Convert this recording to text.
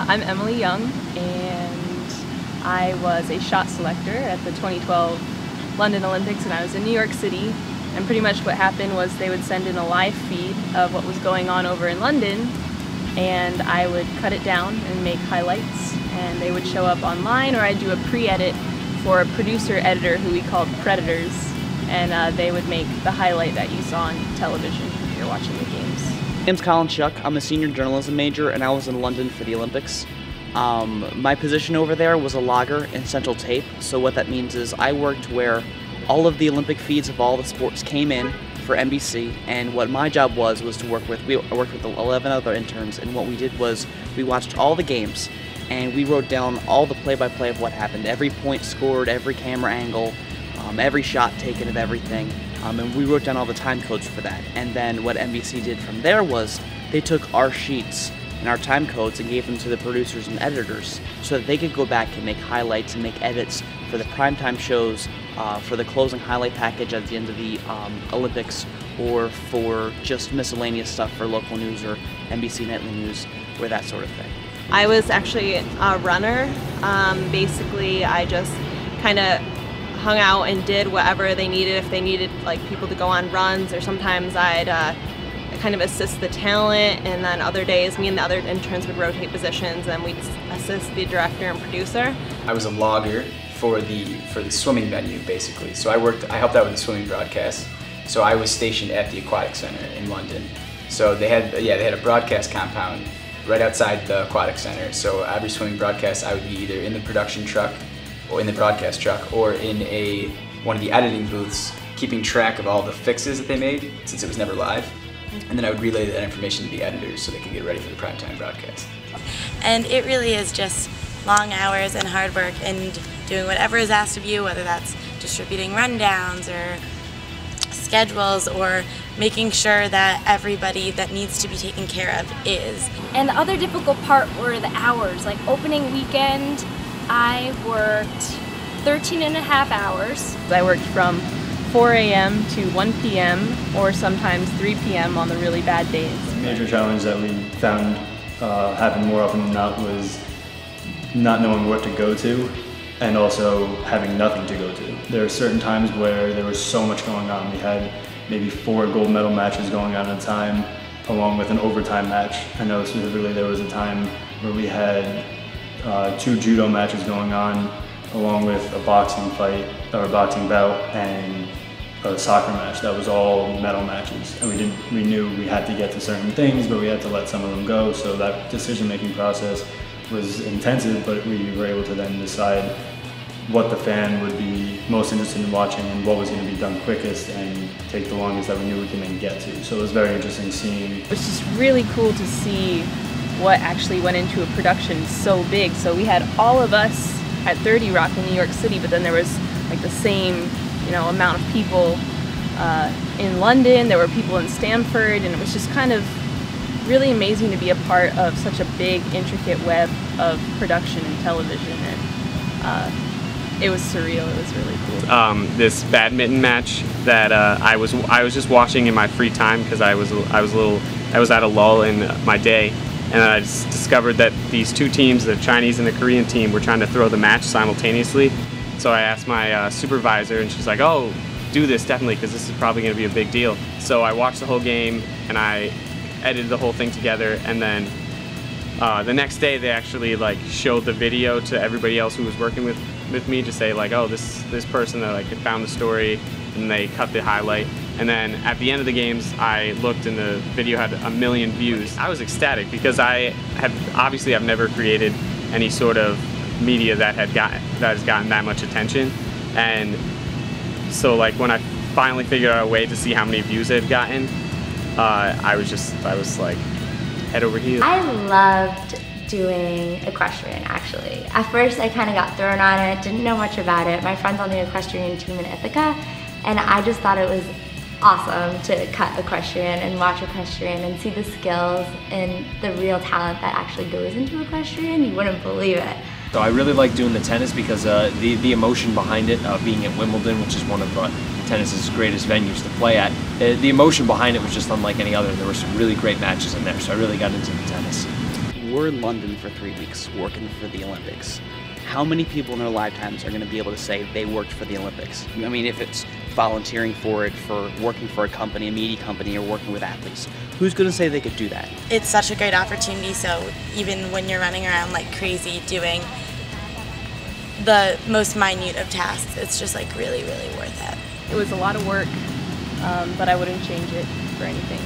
I'm Emily Young, and I was a shot selector at the 2012 London Olympics, and I was in New York City. And pretty much what happened was they would send in a live feed of what was going on over in London, and I would cut it down and make highlights, and they would show up online, or I'd do a pre-edit for a producer-editor who we called Predators, and they would make the highlight that you saw on television if you're watching the games. My name's Colin Shuck. I'm a senior journalism major, and I was in London for the Olympics. My position over there was a logger in central tape, so what that means is I worked where all of the Olympic feeds of all the sports came in for NBC, and what my job was to work with, I worked with 11 other interns, and what we did was we watched all the games, and we wrote down all the play-by-play of what happened, every point scored, every camera angle, every shot taken of everything. And we wrote down all the time codes for that. And then what NBC did from there was they took our sheets and our time codes and gave them to the producers and editors so that they could go back and make highlights and make edits for the primetime shows, for the closing highlight package at the end of the Olympics, or for just miscellaneous stuff for local news or NBC Nightly News, or that sort of thing. I was actually a runner. Basically, I just kind of hung out and did whatever they needed. If they needed like people to go on runs, or sometimes I'd kind of assist the talent, and then other days me and the other interns would rotate positions and we'd assist the director and producer. I was a logger for the swimming venue, basically. So I helped out with the swimming broadcast. So I was stationed at the Aquatic Center in London. So they had a broadcast compound right outside the Aquatic Center. So every swimming broadcast I would be either in the production truck or in the broadcast truck, or in one of the editing booths, keeping track of all the fixes that they made, since it was never live. And then I would relay that information to the editors so they could get ready for the primetime broadcast. And it really is just long hours and hard work and doing whatever is asked of you, whether that's distributing rundowns or schedules or making sure that everybody that needs to be taken care of is. And the other difficult part were the hours. Like opening weekend, I worked 13.5 hours. I worked from 4 a.m. to 1 p.m. or sometimes 3 p.m. on the really bad days. The major challenge that we found happened more often than not was not knowing what to go to, and also having nothing to go to. There are certain times where there was so much going on. We had maybe 4 gold medal matches going on at a time, along with an overtime match. I know specifically there was a time where we had 2 judo matches going on, along with a boxing fight, or a boxing bout, and a soccer match. That was all medal matches. And we knew we had to get to certain things, but we had to let some of them go. So that decision-making process was intensive, but we were able to then decide what the fan would be most interested in watching and what was going to be done quickest and take the longest that we knew we could then get to. So it was very interesting seeing. It's just really cool to see what actually went into a production so big. So we had all of us at 30 Rock in New York City, but then there was like the same, amount of people in London. There were people in Stanford, and it was just kind of really amazing to be a part of such a big, intricate web of production and television, and it was surreal. It was really cool. This badminton match that I was just watching in my free time because I was at a lull in my day. And I just discovered that these 2 teams, the Chinese and the Korean team, were trying to throw the match simultaneously. So I asked my supervisor, and she's like, "Oh, do this definitely, because this is probably going to be a big deal." So I watched the whole game, and I edited the whole thing together. And then the next day, they actually showed the video to everybody else who was working with me to say "Oh, this person that had found the story," and they cut the highlight. And then at the end of the games, I looked and the video had 1 million views. I was ecstatic because I've never created any sort of media that has gotten that much attention. And so when I finally figured out a way to see how many views it had gotten, I was like head over heels. I loved doing equestrian, actually. At first I kind of got thrown on it, didn't know much about it. My friend's on the equestrian team in Ithaca, and I just thought it was awesome to cut equestrian and watch equestrian and see the skills and the real talent that actually goes into equestrian. You wouldn't believe it. So I really like doing the tennis because the emotion behind it, being at Wimbledon, which is one of tennis's greatest venues to play at, the emotion behind it was just unlike any other. There were some really great matches in there, so I really got into the tennis. we're in London for 3 weeks working for the Olympics. How many people in their lifetimes are going to be able to say they worked for the Olympics? I mean, if it's volunteering for it, for working for a company, a media company, or working with athletes, who's going to say they could do that? It's such a great opportunity, so even when you're running around like crazy doing the most minute of tasks, it's just like really, really worth it. It was a lot of work, but I wouldn't change it for anything.